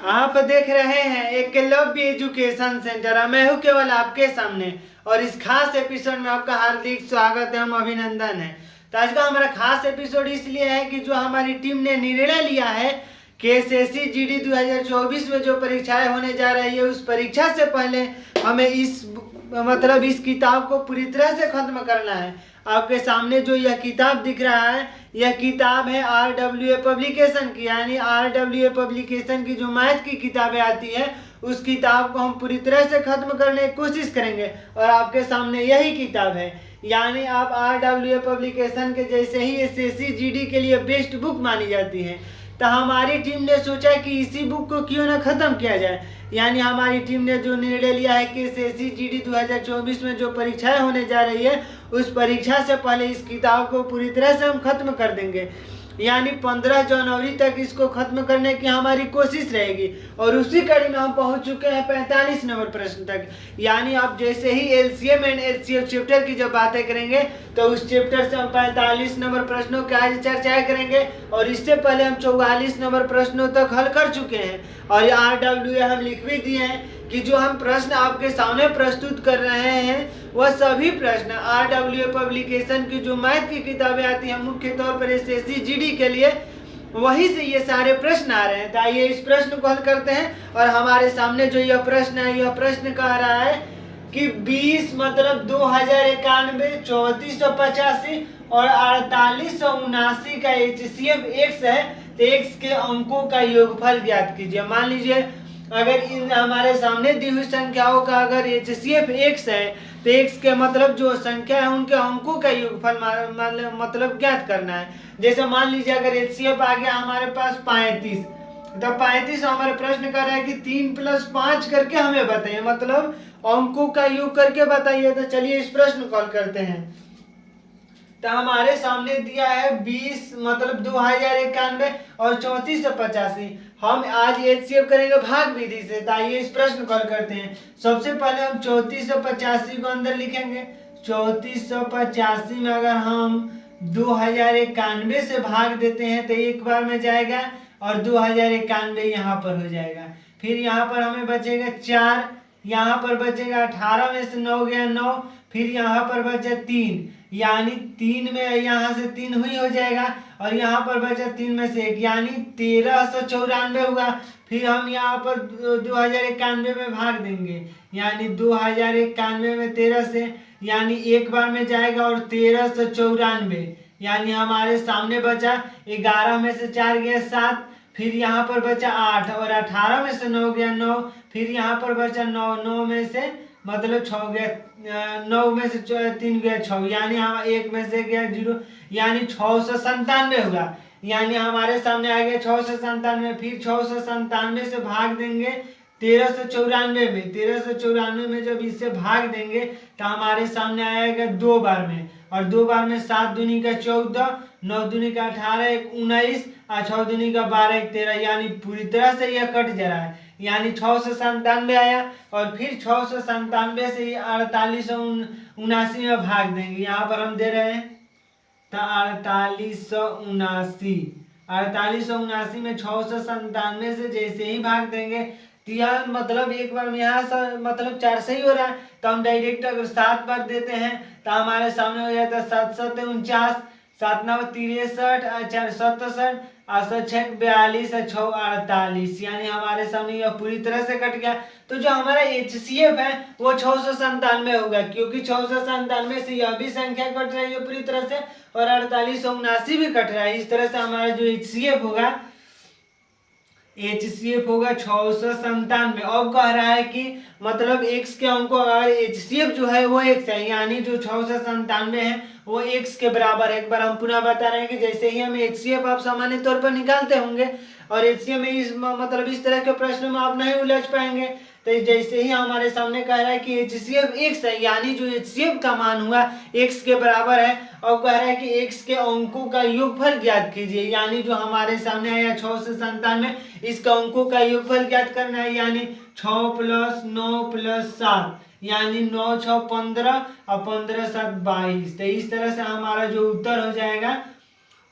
आप देख रहे हैं एकलव्य एजुकेशन सेंटर। मैं हूं केवल आपके सामने और इस खास एपिसोड में आपका हार्दिक स्वागत है, हम अभिनंदन है। तो आज का हमारा खास एपिसोड इसलिए है कि जो हमारी टीम ने निर्णय लिया है कि एसएससी जीडी 2024 में जो परीक्षाएं होने जा रही है उस परीक्षा से पहले हमें इस किताब को पूरी तरह से खत्म करना है। आपके सामने जो यह किताब दिख रहा है, यह किताब है RWA पब्लिकेशन की, यानी RWA पब्लिकेशन की जो मैथ की किताबें आती है उस किताब को हम पूरी तरह से खत्म करने की कोशिश करेंगे। और आपके सामने यही किताब है, यानी आप RWA पब्लिकेशन के जैसे ही एसएससी जीडी के लिए बेस्ट बुक मानी जाती है। तो हमारी टीम ने सोचा कि इसी बुक को क्यों ना खत्म किया जाए, यानी हमारी टीम ने जो निर्णय लिया है कि एसएससी जीडी 2024 में जो परीक्षाएं होने जा रही है उस परीक्षा से पहले इस किताब को पूरी तरह से हम खत्म कर देंगे, यानी 15 जनवरी तक इसको खत्म करने की हमारी कोशिश रहेगी। और उसी कड़ी में हम पहुंच चुके हैं 45 नंबर प्रश्न तक, यानी आप जैसे ही एलसीएम एंड एचसीएफ चैप्टर की जब बातें करेंगे तो उस चैप्टर से हम 45 नंबर प्रश्नों की आज चर्चाएं करेंगे। और इससे पहले हम 44 नंबर प्रश्नों तक हल कर चुके हैं और RWA हम लिख भी दिए हैं कि जो हम प्रश्न आपके सामने प्रस्तुत कर रहे हैं वह सभी प्रश्न RWA पब्लिकेशन की जो मैथ की किताबें आती हैं मुख्य तौर पर एसएससी जीडी के लिए, वहीं से ये सारे प्रश्न आ रहे हैं। तो आइए इस प्रश्न को हल करते हैं। और हमारे सामने जो यह प्रश्न है, यह प्रश्न कह रहा है कि 20 मतलब 2091, 3485 और 4879 का HCF x है, तो x के अंकों का योगफल ज्ञात कीजिए। मान लीजिए अगर इन हमारे सामने दी हुई संख्याओं का अगर HCF x है तो x के मतलब जो संख्या है उनके अंकों का योगफल मतलब ज्ञात करना है। जैसे मान लीजिए अगर HCF आ गया हमारे पास 35, तो 35 हमारे प्रश्न कर रहा है कि 3 + 5 करके हमें बताइए, मतलब अंकों का योग करके बताइए। तो चलिए इस प्रश्न को हल करते हैं। तो हमारे सामने दिया है 20 मतलब 2091 और 3485। हम आज HCF करेंगे भाग विधि से। तो आइए इस प्रश्न को हल करते हैं। सबसे पहले हम 3485 को अंदर लिखेंगे। 3485 में अगर हम 2091 से भाग देते हैं तो एक बार में जाएगा और 2091 यहाँ पर हो जाएगा। फिर यहाँ पर हमें बचेगा 4, यहाँ पर बचेगा 18 में से 9 गया 9, फिर यहाँ पर बचा 3, यानी 3 में यहाँ से 3 हुई हो जाएगा और यहाँ पर बचा 3 में से 1, यानी 1394 हुआ। फिर हम यहाँ पर 2091 में भाग देंगे, यानी 2091 में 13 से, यानी एक बार में जाएगा और 1394, यानी हमारे सामने बचा 11 में से 4 गया 7, फिर यहाँ पर बचा 8 और 18 में से 9 गया 9, फिर यहाँ पर बचा 9, 9 में से मतलब 6 गया, 9 में से 3 गया 6, यानी हम 1 में से गया 0, यानी 697 होगा। यानी हमारे सामने आ गया 697। फिर 697 से भाग देंगे 1394 में। 1394 में जब इससे भाग देंगे तो हमारे सामने आएगा 2 बार में, और 2 बार में 7 दूनी का 14, 9 दूनी का 18, 1 19 और 6 दूनी का 12, 1 13, यानी पूरी तरह से यह कट जा रहा है, यानी 697 आया। और फिर 697 से 4879 में भाग देंगे। यहाँ पर हम दे रहे हैं तो 4879 में 697 से जैसे ही भाग देंगे तो यह मतलब एक बार में यहाँ से मतलब 4 से ही हो रहा है, तो हम डायरेक्ट अगर 7 बार देते हैं तो हमारे सामने हो जाता है 7 7 49, 7 9 63, 4 67, 8 6 42 और 6 48, यानी हमारे सामने यह पूरी तरह से कट गया। तो जो हमारा HCF है वो 697 होगा, क्योंकि 697 से यह भी संख्या कट रही है पूरी तरह से और 4879 भी कट रहा है। इस तरह से हमारा जो HCF होगा 697। अब कह रहा है कि मतलब x के अंकों अगर HCF जो है वो x है, यानी जो 697 है वो x के बराबर है। एक बार हम पुनः बता रहे हैं कि जैसे ही हम HCF आप सामान्य तौर पर निकालते होंगे और HCF में इस मतलब इस तरह के प्रश्न में आप नहीं उलझ पाएंगे। तो जैसे ही हमारे सामने कह रहा है कि HCF x है, यानी जो HCF का मान हुआ x के बराबर है। और कह रहा है कि x के अंकों का योगफल ज्ञात कीजिए, यानी जो हमारे सामने आया 697, इसका अंकों का योगफल ज्ञात करना है, यानी 6 + 9 + 7, यानी 9 6 15 और 15 7 22। तो इस तरह से हमारा जो उत्तर हो जाएगा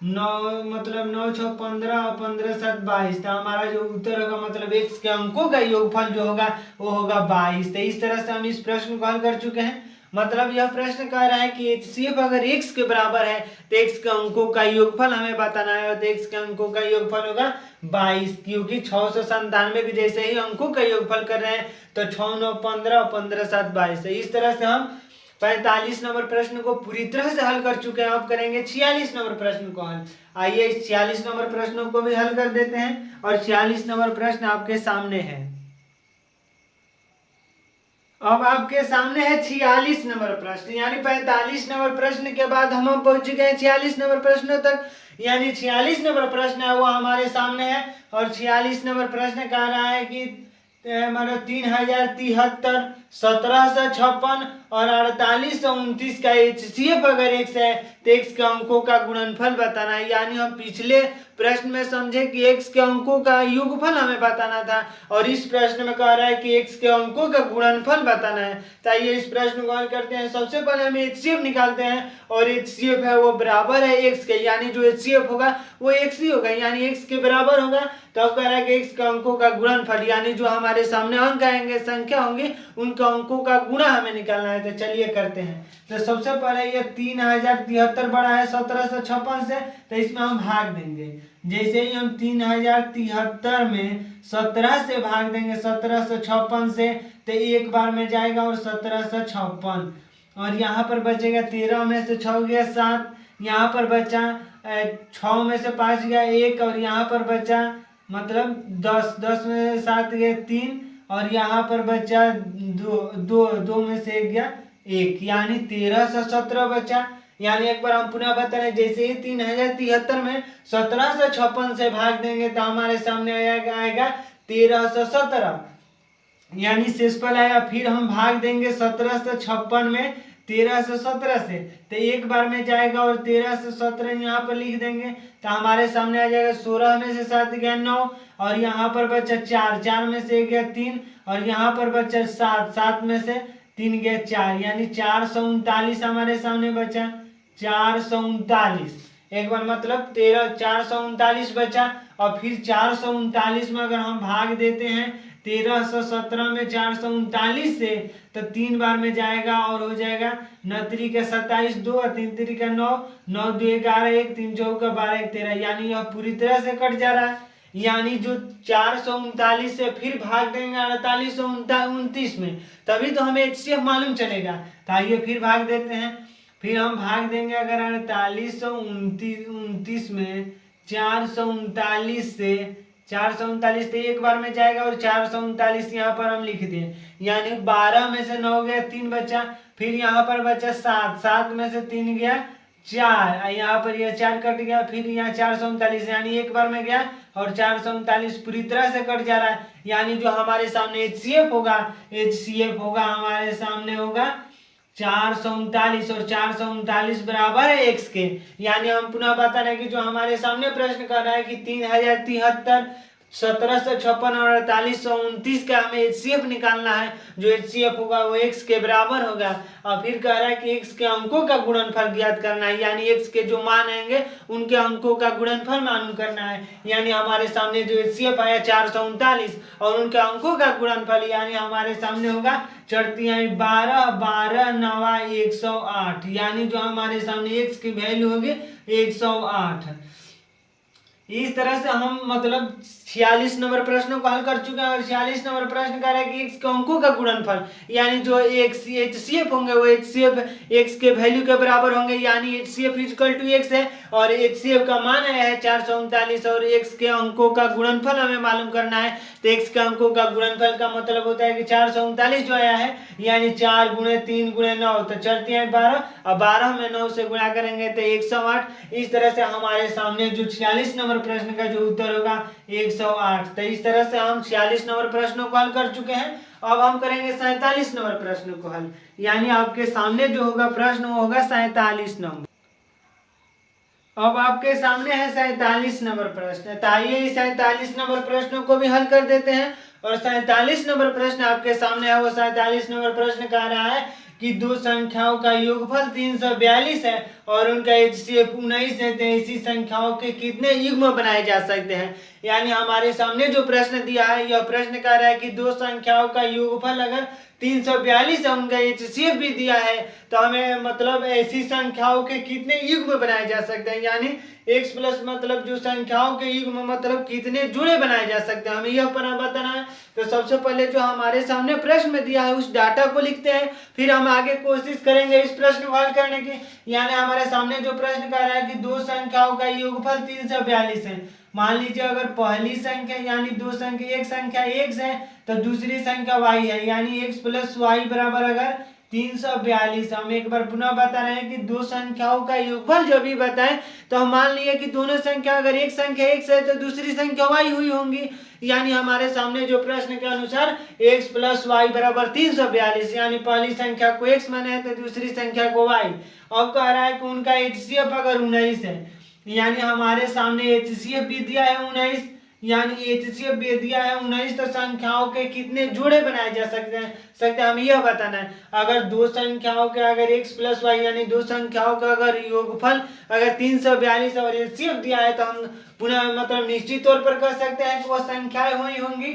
9 मतलब 9 6 15 और 15 7 22। तो हमारा जो उत्तर होगा मतलब x के अंकों का योगफल जो होगा वो होगा 22। तो इस तरह से हम इस प्रश्न को हल कर चुके हैं। मतलब यह प्रश्न कह रहा है कि HCF अगर x के बराबर है तो x के अंकों का योगफल हमें बताना है, तो x के अंकों का योगफल होगा 22, क्योंकि 697 के जैसे ही अंकों का योगफल कर रहे हैं तो 6 9 15 और 15 7 22। इस तरह से हम 45 नंबर प्रश्न को पूरी तरह से हल कर चुके हैं। अब करेंगे 46 नंबर प्रश्न को हल। आइए इस 46 नंबर प्रश्नों को भी हल कर देते हैं, और 46 नंबर प्रश्न आपके सामने है। अब आपके सामने है 46 नंबर प्रश्न, यानी 45 नंबर प्रश्न के बाद हम पहुंच गए 46 नंबर प्रश्नों तक। यानी 46 नंबर प्रश्न है वो हमारे सामने है, और 46 नंबर प्रश्न कह रहा है कि मतलब 3073, 1756 और 4829 का HCF अगर x है तो x के अंकों का गुणनफल बताना है। यानी हम पिछले प्रश्न में समझे कि x के अंकों का योगफल हमें बताना था, और इस प्रश्न में कह रहा है कि x के अंकों का गुणनफल बताना है। तो आइए इस प्रश्न को हल करते हैं। सबसे पहले हम HCF निकालते हैं, और HCF है वो बराबर है x के, यानी जो HCF होगा वो x ही होगा, यानी x के बराबर होगा। तो अब कह रहा है कि x के अंकों का गुणनफल, यानी जो हमारे सामने अंक आएंगे, संख्या होंगी, उनके अंकों का गुणा हमें निकालना है। तो चलिए करते हैं। तो सबसे पहले ये 3073 बड़ा है 1756 से, तो इसमें हम भाग देंगे। जैसे ही हम 3073 में 17 से भाग देंगे 1756 से, तो एक बार में जाएगा और 1756, और यहाँ पर बचेगा 13 में से 6 गया 7, यहाँ पर बचा 6 में से 5 गया 1, और यहाँ पर बचा मतलब 10 में से 7 गया 3, और यहाँ पर बचा 2 में से 1 गया 1, यानी 13 से 17 बचा। यानी एक बार हम पुनः बता रहे हैं, जैसे ही 3073 में 1756 से भाग देंगे तो हमारे सामने आएगा 13 से 17, यानी शेषफल आएगा। फिर हम भाग देंगे 17 से 56 में 13 से 17 से, तो एक बार में जाएगा और 13 से 17 यहाँ पर लिख देंगे, तो हमारे सामने आ जाएगा 16 में से 7 गया 9, और यहाँ पर बचा 4 में से 1 गया 3, और यहाँ पर बचा 7 में से 3 गया 4, यानी 439 हमारे सामने बचा। 439 एक बार मतलब 439 बचा, और फिर 439 में अगर हम भाग देते हैं 13 से 17 में 439 से, तो 3 बार में जाएगा और हो जाएगा 9 3 27 2 और 3 3 9 9 2 11 1 3 4 12 1 13, यानी यह पूरी तरह से कट जा रहा है। यानी जो 439 से फिर भाग देंगे 4829 में, तभी तो हमें HCF मालूम चलेगा। तो आइए फिर भाग देते हैं। फिर हम भाग देंगे अगर 4829 में 439 से, 439 तो एक बार में जाएगा और 439 यहाँ पर हम लिख दें, यानी 12 में से 9 गया 3 बचा, फिर यहाँ पर बचा 7 में से 3 गया 4, यहाँ पर यह 4 कट गया, फिर यहाँ 439, यानी एक बार में गया और 439 पूरी तरह से कट जा रहा है। यानी जो हमारे सामने HCF होगा हमारे सामने होगा 439, और 439 बराबर है x के। यानी हम पुनः बता रहे हैं कि जो हमारे सामने प्रश्न कर रहा है कि 3073, 1756 और 4829 का हमें HCF निकालना है, जो HCF होगा वो x के बराबर होगा। और फिर कह रहा है कि x के अंकों का गुणनफल ज्ञात करना है, यानी x के जो मान आएंगे उनके अंकों का गुणनफल मालूम करना है। यानी हमारे सामने जो HCF आया 439 और उनके अंकों का गुणनफल, यानी हमारे सामने होगा 12 12 9 108, यानी जो हमारे सामने x की वैल्यू होगी 108। इस तरह से हम मतलब 46 नंबर प्रश्नों को हल कर चुके हैं, और 46 नंबर प्रश्न कह रहा है कि x के अंकों का गुणनफल, यानी जो HCF होंगे वो HCF x के वैल्यू के बराबर होंगे, यानी HCF इक्वल टू x है, और HCF का मान आया है 439, और x के अंकों का गुणनफल हमें मालूम करना है। तो x के अंकों का गुणनफल का मतलब होता है कि 439 जो आया है, यानी 4 गुणे 3 गुणे 9, तो 4 3 12, और 12 में 9 से गुणा करेंगे तो 108। इस तरह से हमारे सामने जो 46 नंबर प्रश्न का जो उत्तर होगा 108। तो इस तरह से हम 46 नंबर प्रश्नों को हल कर चुके हैं। अब हम करेंगे 47 नंबर प्रश्न को हल, यानी आपके सामने जो होगा प्रश्न वो होगा 47 नंबर। अब आपके सामने है 47 नंबर प्रश्न। तो आइए 47 नंबर प्रश्नों को भी हल कर देते हैं। और 47 नंबर प्रश्न आपके सामने है, वो 47 नंबर प्रश्न कह रहा है कि दो संख्याओं का योगफल 342 है और उनका HCF 19 है, तो ऐसी संख्याओं के कितने युग्म बनाए जा सकते हैं। यानी हमारे सामने जो प्रश्न दिया है, यह प्रश्न कह रहा है कि दो संख्याओं का योगफल अगर 342 है, उनका HCF भी दिया है, तो हमें मतलब ऐसी संख्याओं के कितने युग्म बनाए जा सकते हैं। यानी x प्लस मतलब जो संख्याओं के युग्म मतलब कितने जुड़े बनाए जा सकते हैं, हमें यह बताना है। तो सबसे पहले जो हमारे सामने प्रश्न में दिया है उस डाटा को लिखते हैं, फिर हम आगे कोशिश करेंगे इस प्रश्न को हल करने की। यानी हमारे सामने जो प्रश्न कह रहा है कि दो संख्याओं का योगफल 342 है। मान लीजिए अगर पहली संख्या यानी दो संख्या, एक संख्या x है तो दूसरी संख्या y है, यानी x प्लस वाई बराबर अगर 342। हम एक बार पुनः बता रहे हैं कि दो संख्याओं का योगफल जो भी बताएं, तो हम मान लिए कि दोनों संख्या अगर एक संख्या x है तो दूसरी संख्या y हुई होंगी। यानी हमारे सामने जो प्रश्न के अनुसार x प्लस वाई बराबर 342, यानी पहली संख्या को x माने तो दूसरी संख्या को y। अब कह रहा है कि उनका HCF अगर 19 है, यानी हमारे सामने HCF भी दिया है 19, यानी HCF भी दिया है 19, तो संख्याओं के कितने जोड़े बनाए जा सकते हैं हमें यह बताना है। अगर दो संख्याओं के अगर x प्लस वाई यानी दो संख्याओं का अगर योगफल अगर 342 और HCF दिया है, तो हम पुनः मतलब निश्चित तौर पर कह सकते हैं कि वह संख्याएं हुई होंगी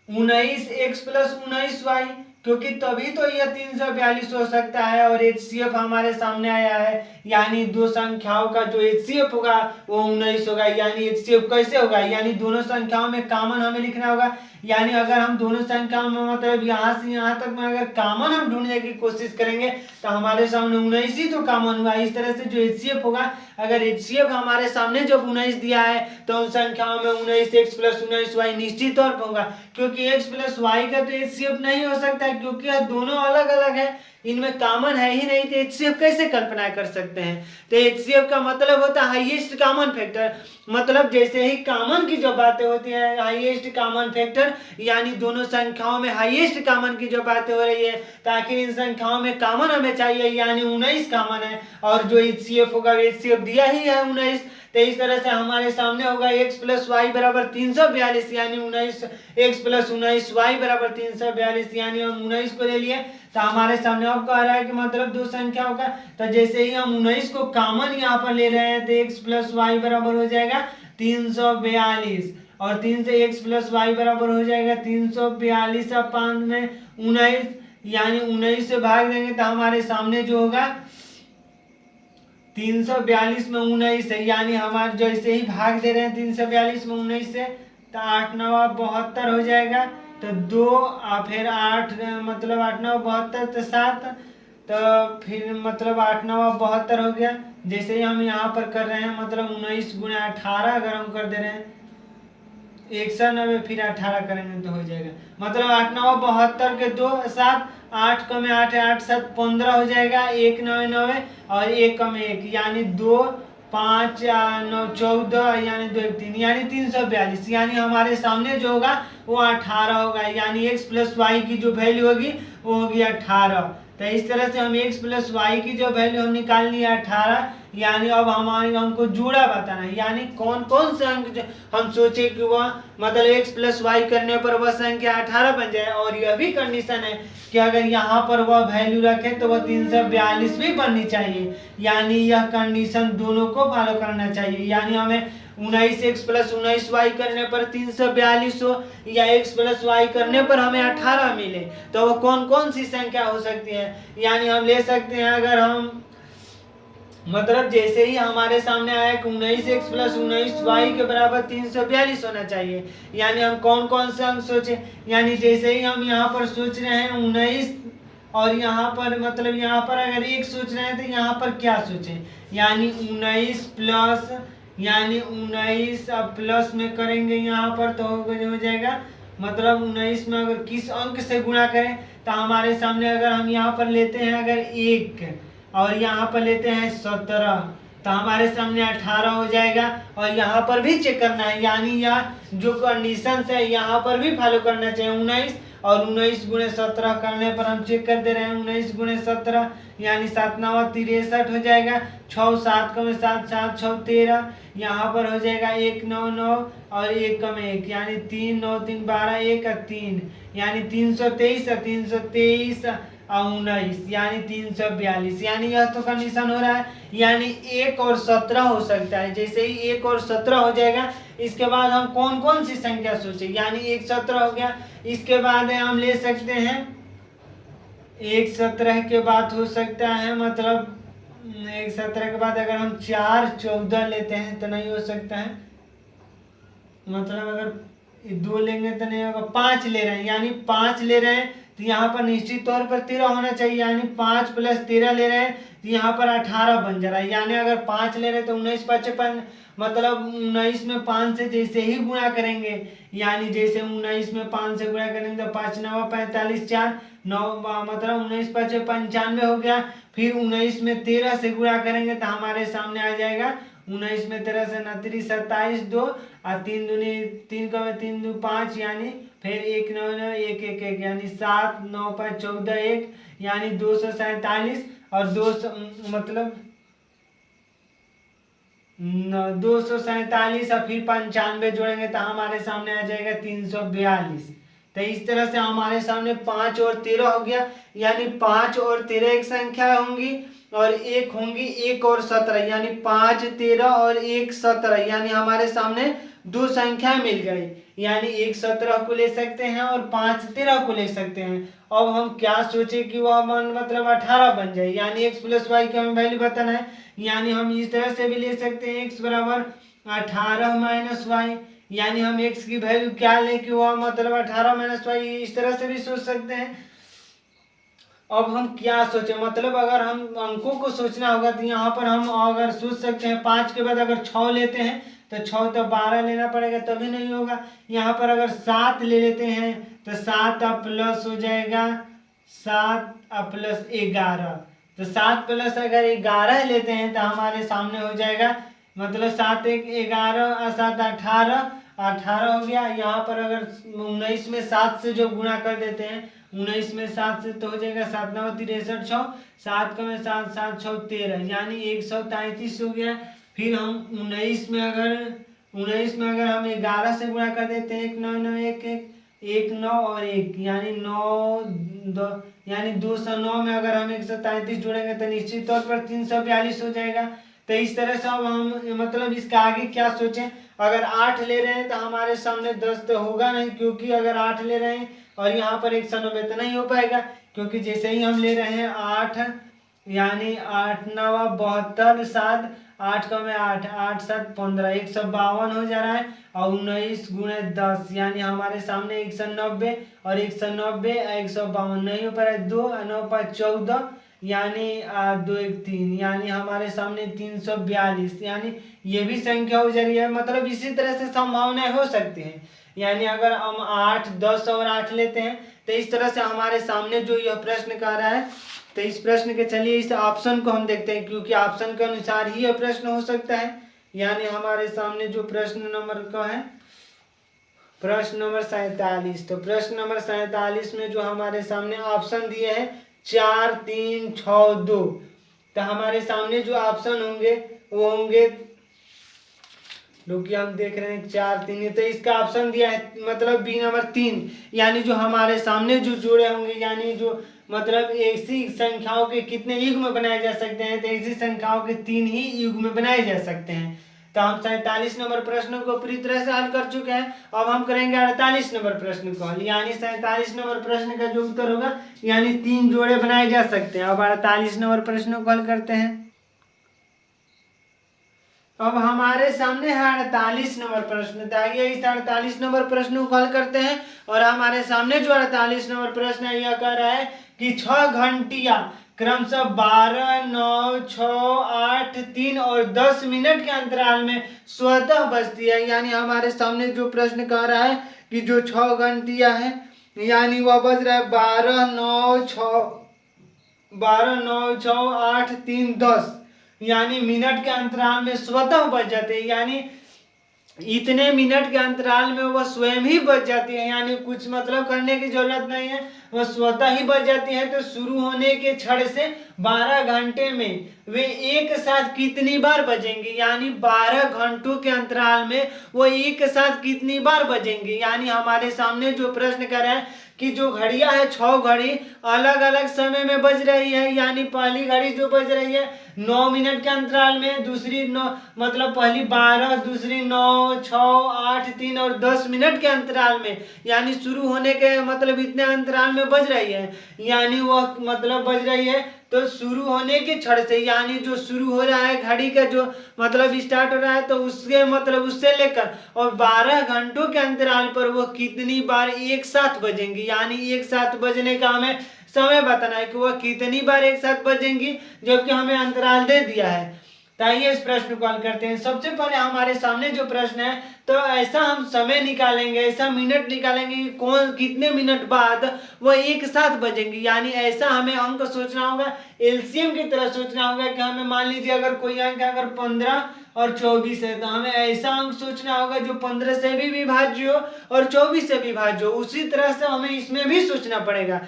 19x प्लस 19y, क्योंकि तभी तो यह 342 हो सकता है और HCF हमारे सामने आया है। यानी दो संख्याओं का जो HCF होगा वो 19 होगा। यानी HCF कैसे होगा, यानी दोनों संख्याओं में कॉमन हमें लिखना होगा। यानी अगर हम दोनों संख्याओं में मतलब यहाँ से यहाँ तक में अगर कॉमन हम ढूंढने की कोशिश करेंगे तो हमारे सामने 19 ही तो कॉमन हुआ। इस तरह से जो HCF होगा, अगर HCF हमारे सामने जब 19 दिया है तो उन संख्याओं में 19x प्लस 19y निश्चित तौर पर होगा, क्योंकि x प्लस वाई का तो HCF नहीं हो सकता है, क्योंकि यह दोनों अलग अलग है, इनमें कॉमन है ही नहीं, तो HCF कैसे कल्पना कर सकते हैं। तो HCF का मतलब होता है हाईएस्ट कॉमन फैक्टर, मतलब जैसे ही कॉमन की जो बातें होती है हाईएस्ट कॉमन फैक्टर, यानी दोनों संख्याओं में हाईएस्ट कॉमन की जो बातें हो रही है, ताकि इन संख्याओं में कॉमन हमें चाहिए, यानी 19 कॉमन है और जो HCF होगा HCF दिया ही है 19। तो इस तरह से हमारे सामने होगा x प्लस वाई बराबर 342, यानी 19 x प्लस 19y बराबर 342, यानी हम 19 को ले लिए। तो हमारे सामने अब कह रहा है कि मतलब दो संख्याओं का, तो जैसे ही हम 19 को कॉमन यहाँ पर ले रहे हैं तो x प्लस वाई बराबर हो जाएगा 342 और 3 से x प्लस वाई बराबर हो जाएगा 342 और 5 में 19, यानी 19 से भाग देंगे तो हमारे सामने जो होगा 342 में 19 है, यानी हमारे जैसे ही भाग दे रहे हैं 342 में 19 से, तो 8 9 72 हो जाएगा। तो 2 फिर 8 मतलब 8 9 72 तो 7, तो फिर मतलब 8 9 72 हो गया। जैसे ही हम यहाँ पर कर रहे हैं मतलब 19 गुना 18 अगर हम कर दे रहे हैं 190, फिर 18 करेंगे तो हो जाएगा मतलब 8 9 72 के 2 7, 8 कम 8 8 7 15 हो जाएगा, 1 9 9 और 1 कम 1, यानी 2 5 9 14, यानी 2 1 3, यानी 342। यानी हमारे सामने जो होगा वो 18 होगा, यानी x प्लस वाई की जो वैल्यू होगी वो होगी 18। तो इस तरह से हम x प्लस वाई की जो वैल्यू हम निकाल लिया 18। यानी अब हमको जुड़ा बताना है, यानी कौन कौन से अंक हम सोचे कि वह मतलब x प्लस वाई करने पर वह संख्या 18 बन जाए। और यह भी कंडीशन है कि अगर यहाँ पर वह वैल्यू रखे तो वह 342 भी बननी चाहिए, यानी यह कंडीशन दोनों को फॉलो करना चाहिए। यानी हमें 19x प्लस 19y करने पर 342 हो या x प्लस वाई करने पर हमें 18 मिले, तो वो कौन कौन सी संख्या हो सकती है। यानी हम ले सकते हैं, अगर हम मतलब जैसे ही हमारे सामने आया कि 19x प्लस 19y के बराबर 342 होना चाहिए, यानी हम कौन कौन से अंक सोचे। यानी जैसे ही हम यहाँ पर सोच रहे हैं 19 और यहाँ पर मतलब यहाँ पर अगर एक सोच रहे हैं तो यहाँ पर क्या सोचे, यानी 19 प्लस, यानी 19 अब प्लस में करेंगे यहाँ पर तो हो जाएगा मतलब 19 में अगर किस अंक से गुणा करें, तो हमारे सामने अगर हम यहाँ पर लेते हैं अगर 1 और यहाँ पर लेते हैं 17, तो हमारे सामने 18 हो जाएगा। और यहाँ पर भी चेक करना है, यानी यह जो कंडीशन है यहाँ पर भी फॉलो करना चाहिए। 19 और 19 गुणे 17 करने पर हम चेक कर दे रहे हैं 19 गुणे 17, यानी 7 9 63 हो जाएगा। 6 7 कम 7 7 6 13, यहाँ पर हो जाएगा 1 9 9 और 1 कम 1, यानी 3 9 3 12 1 और 3, यानी 323 और 323 और 19 यानी 342, यानी यह तो कंडीशन हो रहा है, यानी 1 और 17 हो सकता है। जैसे ही 1 और 17 हो जाएगा, इसके बाद हम कौन कौन सी संख्या सोचें, यानी 1 17 हो गया, इसके बाद हम ले सकते हैं 1 17 के बाद हो सकता है, मतलब 1 17 के बाद अगर हम 4 14 लेते हैं तो नहीं हो सकता है, मतलब अगर 2 लेंगे तो नहीं होगा, 5 ले रहे हैं, यानी 5 ले रहे हैं तो यहाँ पर निश्चित तौर पर 13 होना चाहिए, यानी 5 + 13 ले रहे हैं तो यहाँ पर 18 बन जा रहा है। यानी अगर 5 ले रहे हैं तो 19 × 55, मतलब 19 में 5 से जैसे ही गुणा करेंगे, यानी जैसे 19 में 5 से गुणा करेंगे तो 5 9 45 4 9, मतलब 19 × 5 = 95 हो गया। फिर 19 में 13 से गुणा करेंगे तो हमारे सामने आ जाएगा 19 में 13 से 29 27 2 और 3 दूनी 3 का 3 2 5, यानी फिर 1 9 9 1 1 1, यानी 7 9 5 14 1, यानी 247 और 200 मतलब 247 और फिर 95 जोड़ेंगे तो हमारे सामने आ जाएगा 342। तो इस तरह से हमारे सामने 5 और 13 हो गया, यानी 5 और 13 एक संख्या होंगी और एक होंगी 1 और 17, यानी 5 13 और 1 17, यानी हमारे सामने दो संख्या मिल गई, यानी 1 17 को ले सकते हैं और 5 13 को ले सकते हैं। अब हम क्या सोचे कि वह मतलब 18 बन जाए, यानी x + y की हमें वैल्यू बताना है, यानी हम इस तरह से भी ले सकते हैं x = 18 - y, यानी हम x की वैल्यू क्या लें कि वह मतलब 18 - y, इस तरह से भी सोच सकते हैं। अब हम क्या सोचे, मतलब अगर हम अंकों को सोचना होगा तो यहाँ पर हम अगर सोच सकते हैं 5 के बाद अगर 6 लेते हैं तो 6 तो 12 लेना पड़ेगा, तभी नहीं होगा। यहाँ पर अगर 7 ले लेते हैं तो 7 प्लस हो जाएगा 7 + 11, तो 7 + अगर 11 लेते हैं तो हमारे सामने हो जाएगा, मतलब 7 1 11 और 7 18 18 हो गया। यहाँ पर अगर 19 में 7 से जो गुणा कर देते हैं, 19 में 7 से तो हो जाएगा 7 9 63 6, 7 का में 7 7 6 13, यानी 133 हो गया। फिर हम 19 में अगर हम 11 से गुणा कर देते हैं 1 9 9 1 1 1 9 और 1, यानी 9 2, यानी 209 में अगर हम 133 जोड़ेंगे तो निश्चित तौर पर 342 हो जाएगा। तो इस तरह से अब हम मतलब इसका आगे क्या सोचें, अगर 8 ले रहे हैं तो हमारे सामने 10 तो होगा नहीं, क्योंकि अगर 8 ले रहे हैं और यहाँ पर 190 तो नहीं हो पाएगा, क्योंकि जैसे ही हम ले रहे हैं 8, यानी 8 9 72 7 8 का में 8 8 7 15, 152 हो जा रहा है, और 19 × 10, यानी हमारे सामने 190 और 190 152 नहीं हो पा रहा है, 2 9 5 14, यानी 2 1 3, यानी हमारे सामने 342, यानी ये भी संख्या हो जा रही है। मतलब इसी तरह से संभावनाएं हो सकती हैं, यानी अगर हम 8 10 और 8 लेते हैं तो इस तरह से हमारे सामने जो यह प्रश्न कर रहा है, तो इस प्रश्न के चलिए इस ऑप्शन को हम देखते हैं, क्योंकि ऑप्शन के अनुसार ही यह प्रश्न हो सकता है। यानी हमारे सामने जो प्रश्न नंबर का है, प्रश्न नंबर 47, तो प्रश्न नंबर 47 में जो हमारे सामने ऑप्शन दिए हैं 4 3 6 2, तो हमारे सामने जो ऑप्शन होंगे वो होंगे, रुकिए हम देख रहे हैं 4 3, तो इसका ऑप्शन दिया है मतलब बी नंबर 3, यानी जो हमारे सामने जो जोड़े होंगे, यानी जो मतलब ऐसी संख्याओं के कितने युग्म बनाए जा सकते हैं, तो ऐसी संख्याओं के 3 ही युग्म बनाए जा सकते हैं। तो हम 47 नंबर प्रश्न को पूरी तरह से हल कर चुके हैं। अब हम करेंगे 48 नंबर प्रश्न को हल, यानी 47 नंबर प्रश्न का जो उत्तर होगा, यानी 3 जोड़े बनाए जा सकते हैं। अब 48 नंबर प्रश्न को हल करते हैं। अब हमारे सामने है 48 नंबर प्रश्न, तो आइए इस 48 नंबर प्रश्न को हल करते हैं। और हमारे सामने जो 48 नंबर प्रश्न है यह कह रहा है कि 6 घंटियां क्रमशः 12 9 6 8 3 और 10 मिनट के अंतराल में स्वतः बजती है। यानी हमारे सामने जो प्रश्न कह रहा है कि जो 6 घंटियां हैं, यानी वह बज रहा है 12 9 6 8 3 10, यानी मिनट के अंतराल में स्वतः बज जाते हैं, यानी इतने मिनट के अंतराल में वह स्वयं ही बज जाती है, यानी कुछ मतलब करने की जरूरत नहीं है, वह स्वतः ही बज जाती है। तो शुरू होने के क्षण से 12 घंटे में वे एक साथ कितनी बार बजेंगे, यानी 12 घंटों के अंतराल में वो एक साथ कितनी बार बजेंगे। यानी हमारे सामने जो प्रश्न कर रहा है कि जो घड़ियां है 6 घड़ी अलग अलग समय में बज रही है। यानी पहली घड़ी जो बज रही है 9 मिनट के अंतराल में, दूसरी 9 मतलब पहली 12, दूसरी 9, 6, 8, 3 और 10 मिनट के अंतराल में, यानी शुरू होने के मतलब इतने अंतराल में बज रही है। यानी वह मतलब बज रही है तो शुरू होने के क्षण से, यानी जो शुरू हो रहा है घड़ी का जो मतलब स्टार्ट हो रहा है तो उसके मतलब उससे लेकर और 12 घंटों के अंतराल पर वो कितनी बार एक साथ बजेंगी। यानी एक साथ बजने का हमें समय बताना है कि वह कितनी बार एक साथ बजेंगी, जबकि हमें अंतराल दे दिया है। तो आइए इस प्रश्न को हल करते हैं। सबसे पहले हमारे सामने जो प्रश्न है तो ऐसा हम समय निकालेंगे, ऐसा मिनट निकालेंगे कि कौन कितने मिनट बाद वो एक साथ बजेंगी। यानी ऐसा हमें अंक सोचना होगा, एलसीएम की तरह सोचना होगा कि हमें मान लीजिए अगर कोई अंक अगर 15 और 24 है तो हमें ऐसा अंक सोचना होगा जो 15 से भी विभाज्य हो और 24 से विभाज्य हो। उसी तरह से हमें इसमें भी सोचना पड़ेगा।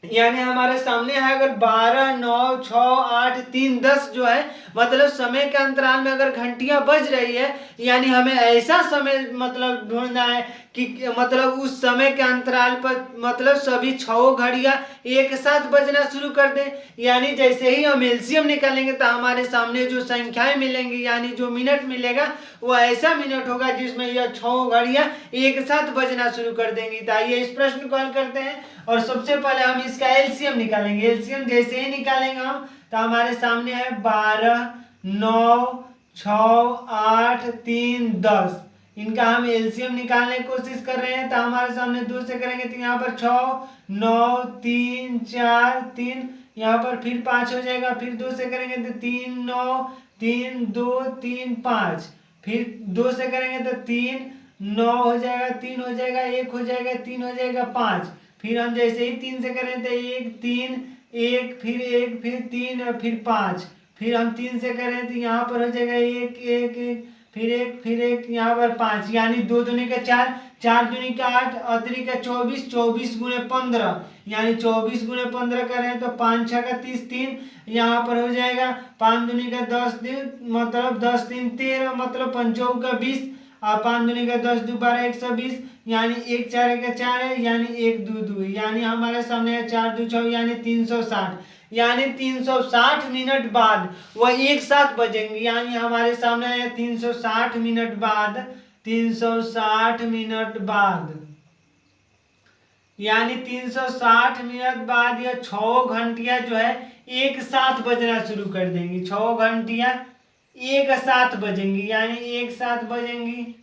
यानी हमारे सामने है अगर 12, 9, 6, 8, 3, 10 जो है मतलब समय के अंतराल में अगर घंटियां बज रही है, यानी हमें ऐसा समय मतलब ढूंढना है कि मतलब उस समय के अंतराल पर मतलब सभी 6 घड़ियां एक साथ बजना शुरू कर दें। यानी जैसे ही हम एलसीएम निकालेंगे तो हमारे सामने जो संख्याएं मिलेंगी यानी जो मिनट मिलेगा वो ऐसा मिनट होगा जिसमें यह 6 घड़ियां एक साथ बजना शुरू कर देंगी। तो आइए इस प्रश्न को हल करते हैं और सबसे पहले हम इसका एलसीएम निकालेंगे। एलसीएम जैसे ही निकालेंगे हम तो हमारे सामने है 12, 9, 6, 8, 3, 10। इनका हम एलसीएम निकालने की कोशिश कर रहे हैं तो हमारे सामने 2 से करेंगे तो यहाँ पर 6, 9, 3, 4, 3, यहाँ पर फिर 5 हो जाएगा, फिर 2 से करेंगे तो 3, 9, 3, 2, 3, 5, फिर 2 से करेंगे तो 3, 9 हो जाएगा, 3 हो जाएगा, 1 हो जाएगा, 3 हो जाएगा, 5, फिर हम जैसे ही 3 से करें तो 1, 3, 1, फिर 3 और फिर 5, फिर हम 3 से करें तो यहाँ पर हो जाएगा 1, 1, 1, फिर एक यहाँ पर 5, यानी 2 दूनी का 4, 4 दूनी का 8, अतरी का 24, 24 गुणे 15, यानी 24 गुणे 15 करें तो 5 6 का 30, 3 यहाँ पर हो जाएगा, 5 दूनी का 10 दिन मतलब 10 3 13 मतलब 5 का 20 और 5 दूनी का 10 दो 12 120, यानी 1 4 का 4 है, यानी 1 2 2, यानी हमारे सामने है 4 2 6, यानी 360, यानी 360 मिनट बाद वह एक साथ बजेंगे। यानी हमारे सामने है 360 मिनट बाद, 360 मिनट बाद, यानी 360 मिनट बाद यह 6 घंटियां जो है एक साथ बजना शुरू कर देंगी। 6 घंटियां एक साथ बजेंगी, यानी एक साथ बजेंगी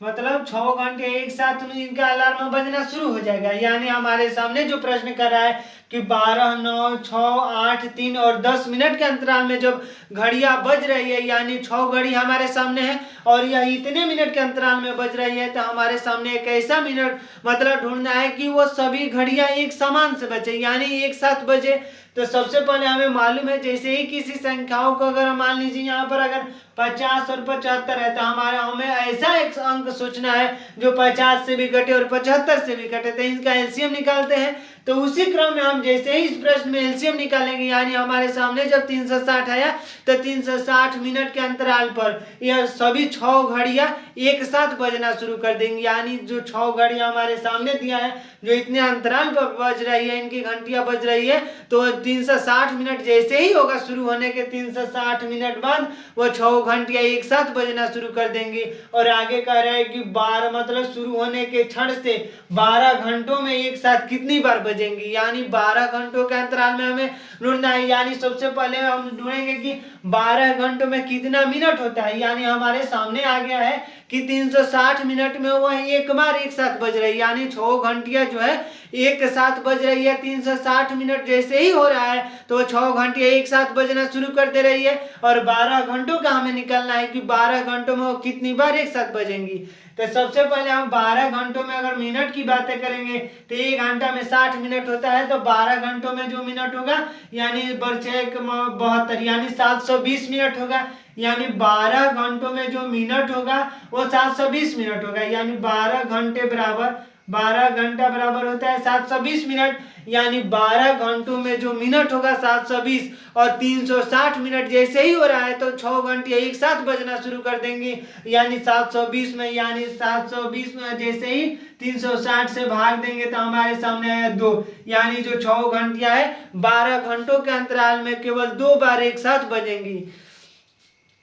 मतलब 6 घंटे एक साथ में इनका अलार्म बजना शुरू हो जाएगा। यानी हमारे सामने जो प्रश्न कर रहा है कि 12, 9, 6, 8, 3 और 10 मिनट के अंतराल में जब घड़ियां बज रही है, यानी 6 घड़ी हमारे सामने है और यह इतने मिनट के अंतराल में बज रही है, तो हमारे सामने एक ऐसा मिनट मतलब ढूंढना है कि वो सभी घड़ियां एक समान से बजे, यानी एक साथ बजे। तो सबसे पहले हमें मालूम है जैसे ही किसी संख्याओं को अगर मान लीजिए यहाँ पर अगर 50 और 75 है तो हमें ऐसा एक अंक सोचना है जो 50 से भी घटे और 75 से भी घटे, तो इसका एलसीएम निकालते हैं। तो उसी क्रम में हम जैसे ही इस प्रश्न में एलसीएम निकालेंगे, यानी हमारे सामने जब 360 आया तो 360 मिनट के अंतराल पर यह सभी 6 घड़ियां एक साथ बजना शुरू कर देंगी। यानी जो 6 घड़ियां हमारे सामने दिया है जो इतने अंतराल पर बज रही है, इनकी घंटियां बज रही है, तो 360 मिनट जैसे ही होगा शुरू होने के 360 मिनट बाद वो 6 घंटियां एक साथ बजना शुरू कर देंगी। और आगे कह रहा है कि 12 मतलब शुरू होने के क्षण से 12 घंटों में एक साथ कितनी बार बजेंगी, यानी 12 घंटों के अंतराल में हमें ढूंढना है। यानी सबसे पहले हम ढूंढेंगे कि 12 घंटों में कितना मिनट होता है। यानी हमारे सामने आ गया है कि 360 मिनट में वह एक बार एक साथ बज रही है, यानी 6 घंटियां जो है एक साथ बज रही है। 360 मिनट जैसे ही हो रहा है तो 6 घंटियां एक साथ बजना शुरू कर दे रही है और 12 घंटों का हमें निकलना है कि 12 घंटों में वो कितनी बार एक साथ बजेंगी। तो सबसे पहले हम 12 घंटों में अगर मिनट की बातें करेंगे तो 1 घंटा में 60 मिनट होता है, तो 12 घंटों में जो मिनट होगा यानी 72 यानी 720 मिनट होगा। यानी 12 घंटों में जो मिनट होगा वो 720 मिनट होगा, यानी 12 घंटे बराबर 12 घंटा बराबर होता है 720 मिनट, यानी 12 घंटों में जो मिनट होगा 720, और 360 मिनट जैसे ही हो रहा है तो 6 घंटे एक साथ बजना शुरू कर देंगे, यानी 720 में, यानी 720 में जैसे ही 360 से भाग देंगे तो हमारे सामने आया 2, यानी जो 6 घंटिया है 12 घंटों के अंतराल में केवल 2 बार एक साथ बजेंगी।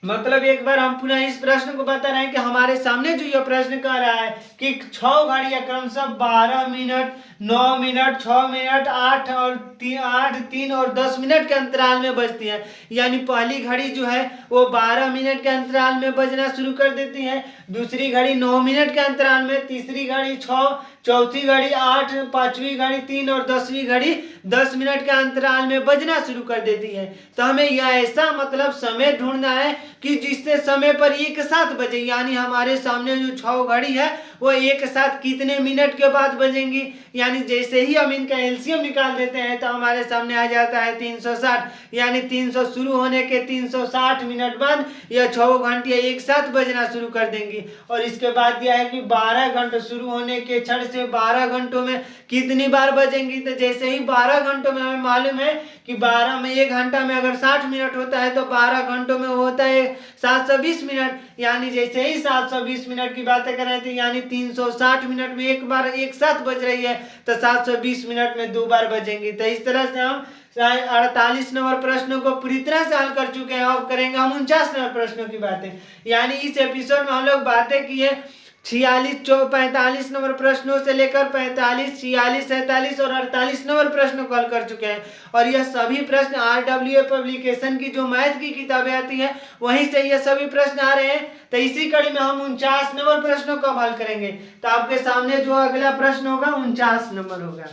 मतलब एक बार हम पुनः इस प्रश्न को बता रहे हैं कि हमारे सामने जो यह प्रश्न कह रहा है कि 6 घड़ियां क्रमशः 12 मिनट, 9 मिनट, 6 मिनट, 8 और 3 और 10 मिनट के अंतराल में बजती है, यानी पहली घड़ी जो है वो 12 मिनट के अंतराल में बजना शुरू कर देती है, दूसरी घड़ी 9 मिनट के अंतराल में, तीसरी घड़ी 6, चौथी घड़ी 8, पांचवी घड़ी 3 और 10वीं घड़ी 10 मिनट के अंतराल में बजना शुरू कर देती है। तो हमें यह ऐसा मतलब समय ढूंढना है कि जिससे समय पर एक साथ बजे, यानी हमारे सामने जो 6 घड़ी है वो एक साथ कितने मिनट के बाद बजेंगी, यानी जैसे ही हम इनका एलसीएम निकाल देते हैं तो हमारे सामने आ जाता है 360, यानी 300 शुरू होने के 360 मिनट बाद यह 6 घंटियां एक साथ बजना शुरू कर देंगी। और इसके बाद यह है कि 12 घंटे शुरू होने के क्षण से 12 घंटों में कितनी बार बजेंगी, तो जैसे ही 12 घंटों में हमें मालूम है कि 12 में 1 घंटा में अगर 60 मिनट होता है तो 12 घंटों में होता है 720 मिनट, यानी जैसे ही 720 मिनट की बातें कर रहे थे, यानी 360 मिनट में एक बार एक साथ बज रही है तो 720 मिनट में 2 बार बजेंगी। तो इस तरह से हम 48 नंबर प्रश्नों को पूरी तरह से हल कर चुके हैं। अब करेंगे हम 49 नंबर प्रश्नों की बातें, यानी इस एपिसोड में हम लोग बातें की है 46, 45 नंबर प्रश्नों से लेकर 45, 46, 47 और 48 नंबर प्रश्नों को हल कर चुके हैं। और यह सभी प्रश्न RWA पब्लिकेशन की जो मैथ की किताबें आती है वहीं से ये सभी प्रश्न आ रहे हैं। तो इसी कड़ी में हम 49 नंबर प्रश्नों को हल करेंगे। तो आपके सामने जो अगला प्रश्न होगा 49 नंबर होगा।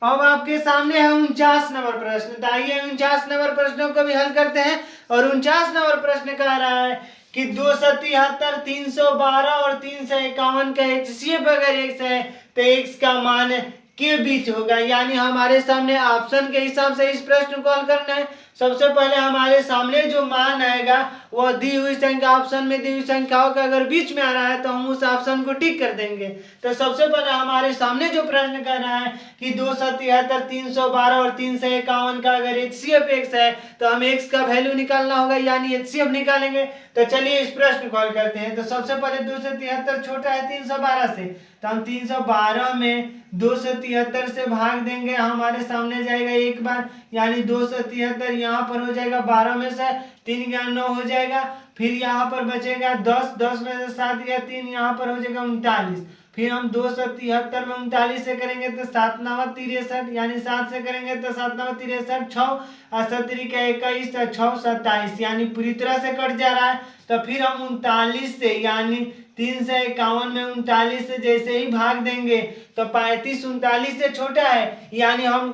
अब आपके सामने है 49 नंबर प्रश्न। तो आइए 49 नंबर प्रश्नों को भी हल करते हैं। और 49 नंबर प्रश्न कह रहा है कि 273, 312 और 351 का HCF अगर x है तो x का मान के बीच होगा, यानी हमारे सामने ऑप्शन के हिसाब से इस प्रश्न को हल करना है। सबसे पहले हमारे सामने जो मान आएगा वह दी हुई संख्या, ऑप्शन में दी हुई संख्याओं का अगर बीच में आ रहा है तो हम उस ऑप्शन को टिक कर देंगे। तो सबसे पहले हमारे सामने जो प्रश्न कर रहा है कि 273, 312 और 351 का अगर HCF x है तो हम x का वैल्यू निकालना होगा, यानी HCF निकालेंगे। तो चलिए इस प्रश्न को हल करते हैं। तो सबसे पहले 273 छोटा है 312 से, तो हम 312 में 273 से भाग देंगे, हमारे सामने जाएगा एक बार, यानी 273 यहाँ पर हो जाएगा 12 में से 3 या 9 हो जाएगा, फिर यहाँ पर बचेगा 10, 10 में से 7 या 3 यहाँ पर हो जाएगा 39, फिर हम 273 में 39 से करेंगे तो 7 9 63, यानी 7 से करेंगे तो 7 9 63, 6 और 7 का 21, 6 27, यानी पूरी तरह से कट जा रहा है। तो फिर हम 39 से, यानी 351 में 39 से जैसे ही भाग देंगे तो 35 39 से छोटा है, यानी हम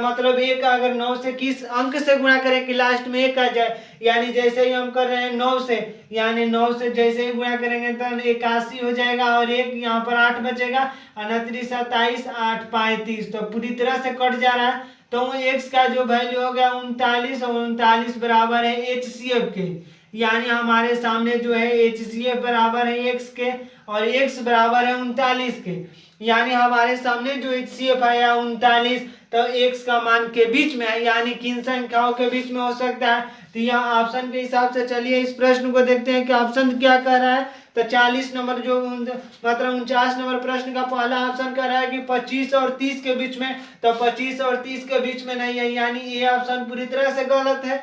मतलब एक अगर 9 से किस अंक से गुणा करें कि लास्ट में 1 आ जाए, यानी जैसे ही हम कर रहे हैं 9 से, यानी 9 से जैसे ही गुणा करेंगे तो 81 हो जाएगा, और एक यहाँ पर 8 बचेगा, 29 27 8 35, तो पूरी तरह से कट जा रहा है। तो x का जो वैल्यू हो गया 39, और 39 बराबर है HCF के, यानी हमारे सामने जो है HCF बराबर है x के, और x बराबर है 39 के, यानी हमारे सामने जो HCF आया 39, तो x का मान के बीच में है, यानी किन संख्याओं के बीच में हो सकता है। तो यह ऑप्शन के हिसाब से चलिए इस प्रश्न को देखते हैं कि ऑप्शन क्या कह रहा है। तो 40 नंबर जो मतलब 49 नंबर प्रश्न का पहला ऑप्शन कह रहा है कि 25 और 30 के बीच में, तो 25 और 30 के बीच में नहीं है, यानी ये ऑप्शन पूरी तरह से गलत है।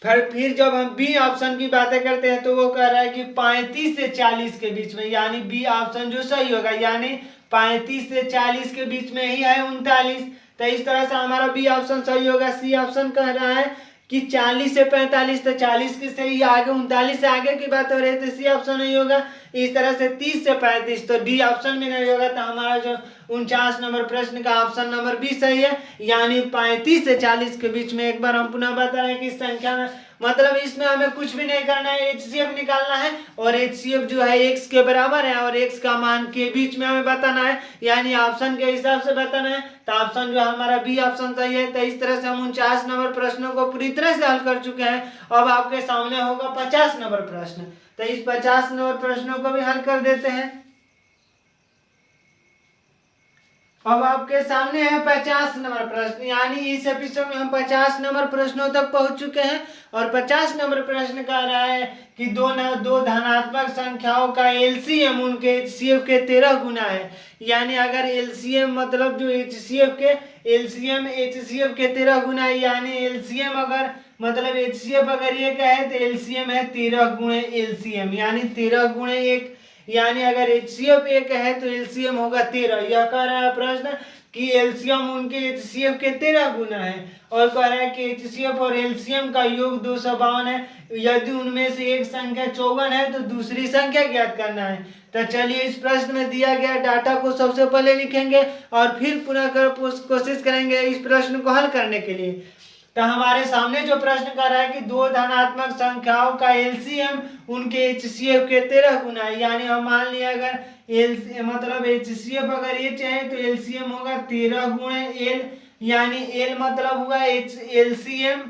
फिर जब हम बी ऑप्शन की बातें करते हैं तो वो कह रहा है कि 35 से 40 के बीच में, यानी बी ऑप्शन जो सही होगा, यानी 35 से 40 के बीच में ही है 39। तो इस तरह से हमारा बी ऑप्शन सही होगा। सी ऑप्शन कह रहा है कि 40 से 45, तो 40 के से ही आगे 39 से आगे की बात हो रही है, तो सी ऑप्शन नहीं होगा। इस तरह से 30 से 35, तो डी ऑप्शन में नहीं होगा। तो हमारा जो 49 नंबर प्रश्न का ऑप्शन नंबर बी सही है, यानी 35 से 40 के बीच में। एक बार हम पुनः बता रहे हैं कि इस संख्या में मतलब इसमें हमें कुछ भी नहीं करना है, HCF निकालना है और HCF जो है x के बराबर है और x का मान के बीच में हमें बताना है, यानी ऑप्शन के हिसाब से बताना है। तो ऑप्शन जो हमारा बी ऑप्शन सही है। तो इस तरह से हम 49 नंबर प्रश्नों को पूरी तरह से हल कर चुके हैं। अब आपके सामने होगा 50 नंबर प्रश्न। तो इस 50 नंबर प्रश्नों को भी हल कर देते हैं। अब आपके सामने है 50 नंबर प्रश्न, यानी इस एपिसोड में हम 50 नंबर प्रश्नों तक पहुंच चुके हैं और 50 नंबर प्रश्न कह रहा है कि दो धनात्मक संख्याओं का एलसीएम उनके एचसीएफ के 13 गुना है। यानी अगर एलसीएम मतलब जो एचसीएफ के एलसीएम एचसीएफ के 13 गुना है, यानी एलसीएम अगर मतलब एचसीएफ अगर ये कहे तो एलसीएम है 13 गुणे एलसीएम, यानी 13 गुणे 1, यानी अगर HCF एक है तो LCM होगा 13। यह कह रहा है प्रश्न कि LCM उनके HCF के 13 गुना है और कह रहा है कि HCF और LCM का योग 252 है। यदि उनमें से एक संख्या 54 है तो दूसरी संख्या ज्ञात करना है। तो चलिए इस प्रश्न में दिया गया डाटा को सबसे पहले लिखेंगे और फिर पुनः कोशिश करेंगे इस प्रश्न को हल करने के लिए। तो हमारे सामने जो प्रश्न कर रहा है कि दो धनात्मक संख्याओं का एलसीएम उनके HCF के 13 गुना है, यानी हम मान लिया अगर मतलब HCF अगर H है तो एलसीएम होगा 13 गुणे L, यानी L मतलब हुआ एलसीएम,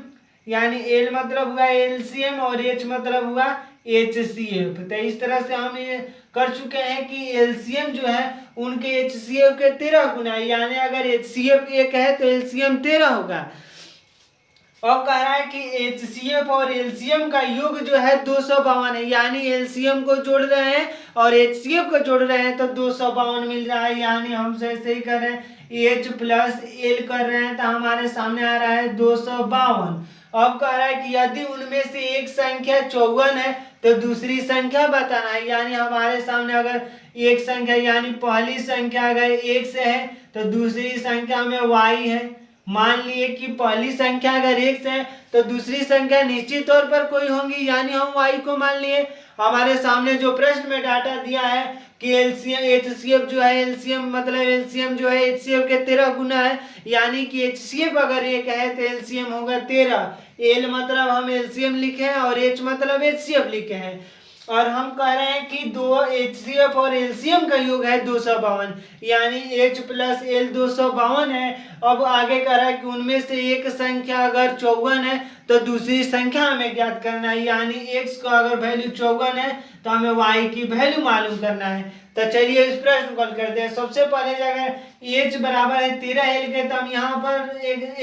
यानी L मतलब हुआ एलसीएम और H मतलब हुआ HCF। तो इस तरह से हम ये कर चुके हैं कि एलसीएम जो है उनके HCF के 13 गुना है, यानी अगर HCF एक है तो एलसीएम 13 होगा। अब कह रहा है कि HCF और LCM का योग जो है 252 है, यानी LCM को जोड़ रहे हैं और HCF को जोड़ रहे हैं तो 252 मिल रहा है, यानी हम ऐसे ही कर रहे हैं H प्लस L कर रहे हैं तो हमारे सामने आ रहा है 252। अब कह रहा है कि यदि उनमें से एक संख्या 54 है तो दूसरी संख्या बताना है, यानी हमारे सामने अगर एक संख्या यानी पहली संख्या अगर x है तो दूसरी संख्या में y है। मान लिए कि पहली संख्या अगर x है तो दूसरी संख्या निश्चित तौर पर कोई होंगी, यानी हम y को मान लिए। हमारे सामने जो प्रश्न में डाटा दिया है कि एलसीएम एचसीएफ जो है एलसीएम मतलब एलसीएम जो है एचसीएफ के 13 गुना है, यानी कि एचसीएफ अगर एक है तो एलसीएम होगा 13। एल मतलब हम एलसीएम लिखे हैं और एच मतलब एचसीएफ लिखे हैं और हम कह रहे हैं कि दो HCF और LCM का योग है 252, यानी H प्लस L 252 है। अब आगे कह रहा है कि उनमें से एक संख्या अगर 54 है तो दूसरी संख्या हमें ज्ञात करना है, यानी x का अगर वैल्यू 54 है तो हमें y की वैल्यू मालूम करना है। तो चलिए इस प्रश्न को हल करते हैं। सबसे पहले अगर H बराबर है 13L के तो हम यहाँ पर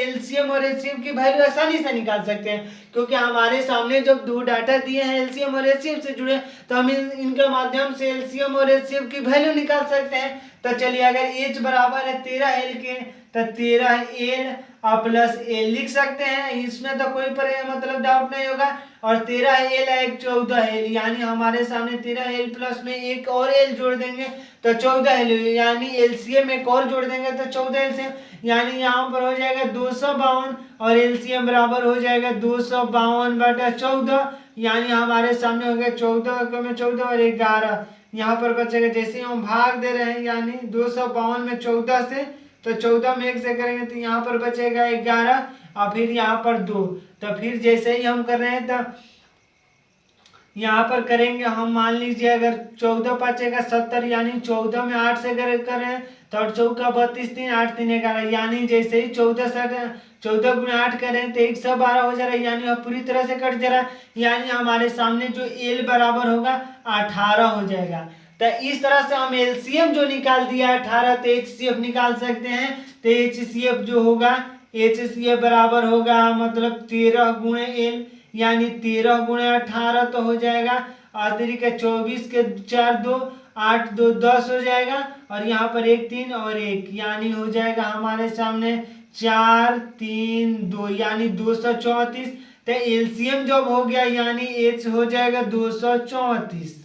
LCM और HCF की वैल्यू आसानी से निकाल सकते हैं, क्योंकि हमारे सामने जब दो डाटा दिए हैं LCM और HCF से जुड़े तो हम इनके माध्यम से LCM और HCF की वैल्यू निकाल सकते हैं। तो चलिए अगर H बराबर है 13L के तो 13L प्लस L लिख सकते हैं, इसमें तो कोई मतलब डाउट नहीं होगा। और 13L है 14L, यानी हमारे सामने 13L प्लस में एक और L जोड़ देंगे तो 14L, यानी LCM एक और जोड़ देंगे तो 14 LCM, यानी यहाँ पर हो जाएगा 252 और LCM बराबर हो जाएगा 252/14, यानी हमारे सामने हो गया 14 में 14 और 11 यहाँ पर बचेगा। जैसे हम भाग दे रहे हैं यानी 252 में 14 से, तो 14 में 1 से करेंगे तो यहाँ पर बचेगा 11 और फिर यहाँ पर 2। तो फिर जैसे ही हम कर रहे हैं तो यहाँ पर करेंगे हम, मान लीजिए अगर 14 बचेगा 70, यानी 14 में 8 से कर रहे हैं तो 8 चौका 32 3 8 3 11, यानी जैसे ही 14 गुना 8 करें तो 112 हो जा रहा है, यानी अब पूरी तरह से कट जा रहा है, यानी हमारे सामने जो L बराबर होगा 18 हो जाएगा। तो इस तरह से हम LCM जो निकाल दिया 18 तो HCF निकाल सकते हैं। तो HCF जो होगा HCF बराबर होगा मतलब 13 गुणे L, यानी 13 गुणे 18 तो हो जाएगा अतिरिक्त 24 के 4 2 8 2 10 हो जाएगा और यहाँ पर 1 3 और 1, यानी हो जाएगा हमारे सामने 4 3 2, यानी 234। तो LCM जब हो गया यानी H हो जाएगा 234,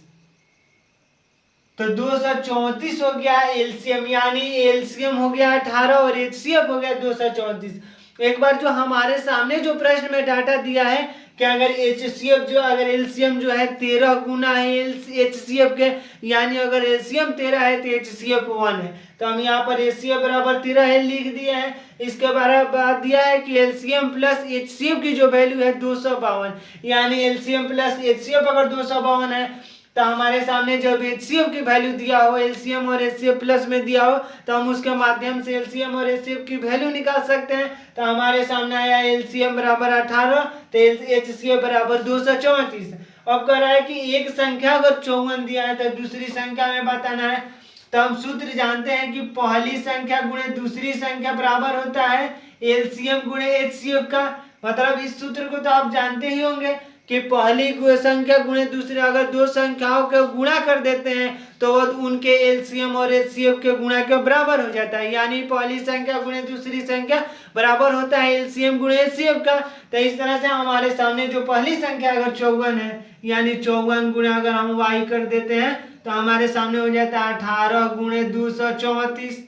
तो 234 हो गया LCM, यानी LCM हो गया 18 और HCF हो गया 234। एक बार जो हमारे सामने जो प्रश्न में डाटा दिया है कि अगर HCF जो अगर एलसीएम जो है 13 गुना है HCF के, यानी अगर एलसीएम 13 है तो HCF 1 है। तो हम यहाँ पर HCF बराबर 13 है लिख दिए हैं। इसके बाद दिया है कि एलसीएम प्लस HCF की जो वैल्यू है 252, यानी एलसीएम प्लस HCF अगर 252 है तो हमारे सामने जब HCF की वैल्यू दिया हो, एलसीएम और HCF प्लस में दिया हो, तो हम उसके माध्यम से एलसीएम और HCF की वैल्यू निकाल सकते हैं। तो हमारे सामने आया एलसीएम बराबर 18 तो HCF बराबर 234। अब कह रहा है कि एक संख्या अगर 54 दिया है तो दूसरी संख्या में बताना है। तो हम सूत्र जानते हैं कि पहली संख्या गुणे दूसरी संख्या बराबर होता है एलसीएम गुणे HCF का। मतलब इस सूत्र को तो आप जानते ही होंगे कि पहली संख्या गुणे दूसरी, अगर दो संख्याओं के गुणा कर देते हैं तो वो उनके एलसीएम और HCF के गुणा के बराबर हो जाता है, यानी पहली संख्या गुणे दूसरी संख्या बराबर होता है एलसीएम गुणे HCF का। तो इस तरह से हमारे सामने जो पहली संख्या अगर 54 है, यानी 54 गुणे अगर हम y कर देते हैं तो हमारे सामने हो जाता है 18 गुणे 234,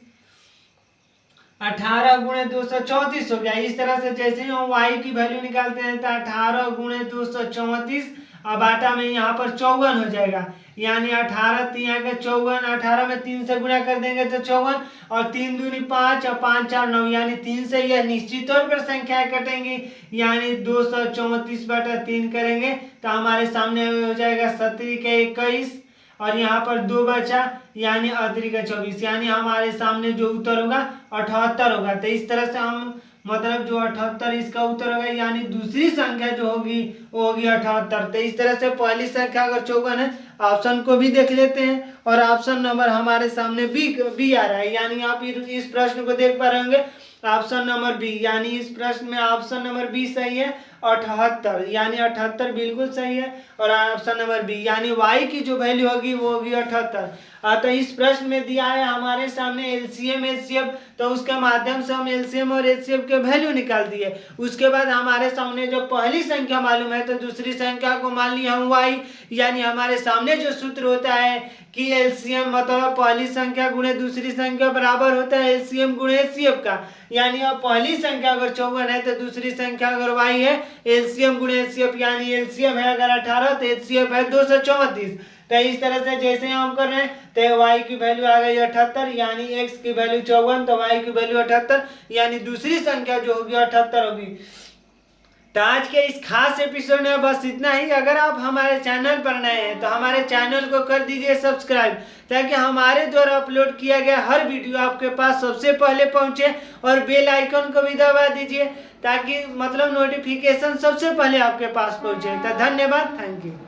18 गुणे 234 हो गया। इस तरह से जैसे ही हम y की वैल्यू निकालते हैं तो 18 गुणे 234 अब आटा में यहाँ पर 54 हो जाएगा, यानी 18 3 के 54, 18 में 3 से गुणा कर देंगे तो 54 और 3 दूनी 5 और 5 4 9, यानी 3 से यह निश्चित तौर पर संख्याएं कटेंगी, यानी 234/3 करेंगे तो हमारे सामने हो जाएगा 17 के 21 और यहाँ पर 2 बचा, यानी अतिरिक्त 24, यानी हमारे सामने जो उत्तर होगा 78 होगा। तो इस तरह से हम मतलब जो 78 इसका उत्तर होगा, यानी दूसरी संख्या जो होगी वो होगी 78। तो इस तरह से पहली संख्या अगर 54 है, ऑप्शन को भी देख लेते हैं और ऑप्शन नंबर हमारे सामने बी आ रहा है, यानी आप इस प्रश्न को देख पा रहे होंगे ऑप्शन नंबर बी, यानी इस प्रश्न में ऑप्शन नंबर बी सही है 78, यानी 78 बिल्कुल सही है। और ऑप्शन नंबर बी यानी y की जो वैल्यू होगी वो होगी 78। तो इस प्रश्न में दिया है हमारे सामने एलसीएम HCF, तो उसके माध्यम से हम एलसीएम और HCF के वैल्यू निकाल दिए। उसके बाद हमारे सामने जो पहली संख्या मालूम है तो दूसरी संख्या को मान लिया हम y, यानी हमारे सामने जो सूत्र होता है कि एलसीएम मतलब पहली संख्या गुणे दूसरी संख्या बराबर होता है एलसीएम गुणे HCF का, यानी अब पहली संख्या अगर 54 है तो दूसरी संख्या अगर y है एलसीएम गुणे HCF, यानी एलसीएम है अगर 18 तो HCF है 234। तो इस तरह से जैसे हम कर रहे हैं तो y की वैल्यू आ गई 78, यानी x की वैल्यू 54 तो y की वैल्यू 78, यानी दूसरी संख्या जो होगी 78 होगी। तो आज के इस खास एपिसोड में बस इतना ही। अगर आप हमारे चैनल पर नए हैं तो हमारे चैनल को कर दीजिए सब्सक्राइब, ताकि हमारे द्वारा अपलोड किया गया हर वीडियो आपके पास सबसे पहले पहुंचे, और बेल आइकन को भी दबा दीजिए ताकि मतलब नोटिफिकेशन सबसे पहले आपके पास पहुंचे। तो धन्यवाद, थैंक यू।